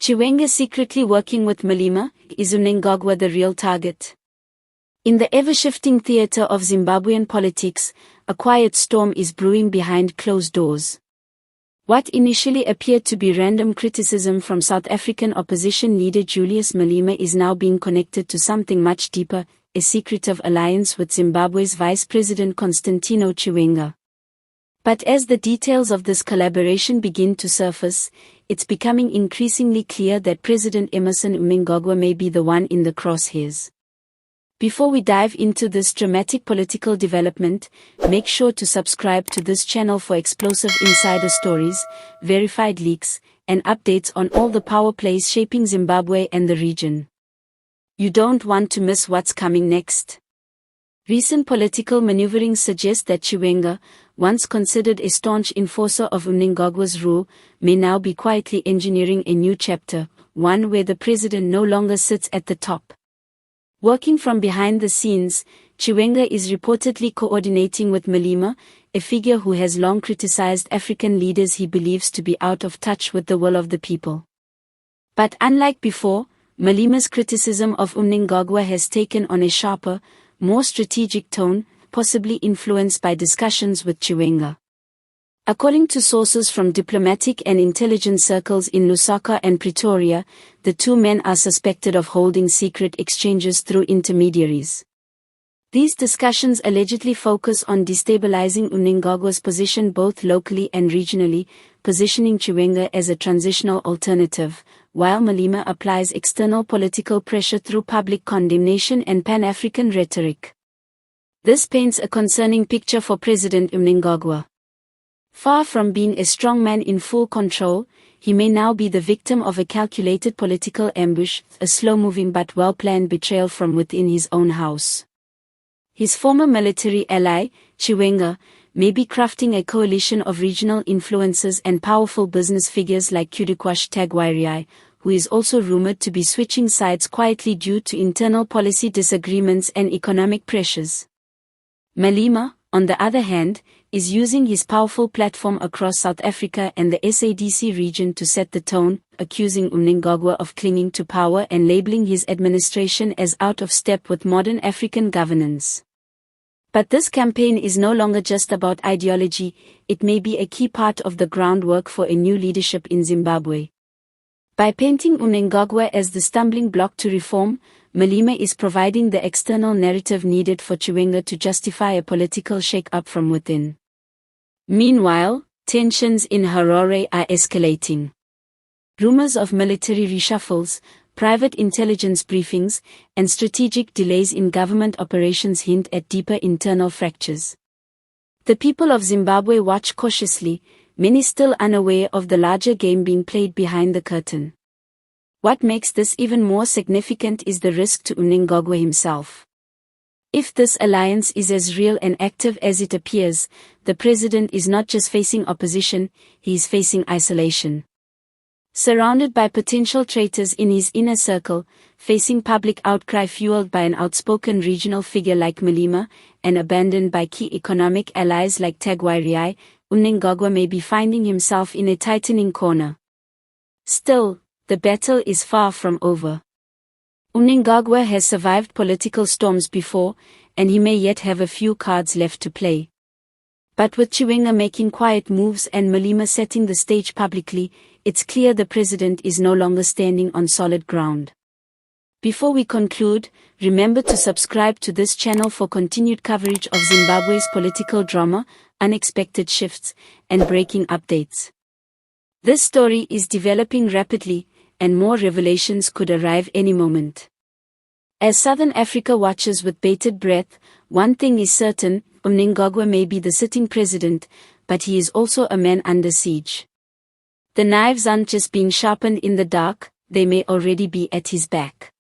Chiwenga secretly working with Malema, is Mnangagwa the real target? In the ever-shifting theatre of Zimbabwean politics, a quiet storm is brewing behind closed doors. What initially appeared to be random criticism from South African opposition leader Julius Malema is now being connected to something much deeper, a secretive alliance with Zimbabwe's Vice President Constantino Chiwenga. But as the details of this collaboration begin to surface, it's becoming increasingly clear that President Emmerson Mnangagwa may be the one in the crosshairs. Before we dive into this dramatic political development, make sure to subscribe to this channel for explosive insider stories, verified leaks, and updates on all the power plays shaping Zimbabwe and the region. You don't want to miss what's coming next. Recent political maneuvering suggests that Chiwenga, once considered a staunch enforcer of Mnangagwa's rule, may now be quietly engineering a new chapter, one where the president no longer sits at the top. Working from behind the scenes, Chiwenga is reportedly coordinating with Malema, a figure who has long criticized African leaders he believes to be out of touch with the will of the people. But unlike before, Malema's criticism of Mnangagwa has taken on a sharper, more strategic tone, possibly influenced by discussions with Chiwenga. According to sources from diplomatic and intelligence circles in Lusaka and Pretoria, the two men are suspected of holding secret exchanges through intermediaries. These discussions allegedly focus on destabilizing Mnangagwa's position both locally and regionally, positioning Chiwenga as a transitional alternative, while Malema applies external political pressure through public condemnation and Pan-African rhetoric. This paints a concerning picture for President Mnangagwa. Far from being a strongman in full control, he may now be the victim of a calculated political ambush, a slow-moving but well-planned betrayal from within his own house. His former military ally, Chiwenga, may be crafting a coalition of regional influencers and powerful business figures like Tagwairai, who is also rumored to be switching sides quietly due to internal policy disagreements and economic pressures. Malema, on the other hand, is using his powerful platform across South Africa and the SADC region to set the tone, accusing Mnangagwa of clinging to power and labeling his administration as out of step with modern African governance. But this campaign is no longer just about ideology, it may be a key part of the groundwork for a new leadership in Zimbabwe. By painting Mnangagwa as the stumbling block to reform, Malema is providing the external narrative needed for Chiwenga to justify a political shake-up from within. Meanwhile, tensions in Harare are escalating. Rumors of military reshuffles, private intelligence briefings, and strategic delays in government operations hint at deeper internal fractures. The people of Zimbabwe watch cautiously, many still unaware of the larger game being played behind the curtain. What makes this even more significant is the risk to Mnangagwa himself. If this alliance is as real and active as it appears, the president is not just facing opposition, he is facing isolation. Surrounded by potential traitors in his inner circle, facing public outcry fueled by an outspoken regional figure like Malema, and abandoned by key economic allies like Tagwairai, Mnangagwa may be finding himself in a tightening corner. Still, the battle is far from over. Mnangagwa has survived political storms before, and he may yet have a few cards left to play. But with Chiwenga making quiet moves and Malema setting the stage publicly, it's clear the president is no longer standing on solid ground. Before we conclude, remember to subscribe to this channel for continued coverage of Zimbabwe's political drama, unexpected shifts, and breaking updates. This story is developing rapidly, and more revelations could arrive any moment. As Southern Africa watches with bated breath, one thing is certain, Mnangagwa may be the sitting president, but he is also a man under siege. The knives aren't just being sharpened in the dark, they may already be at his back.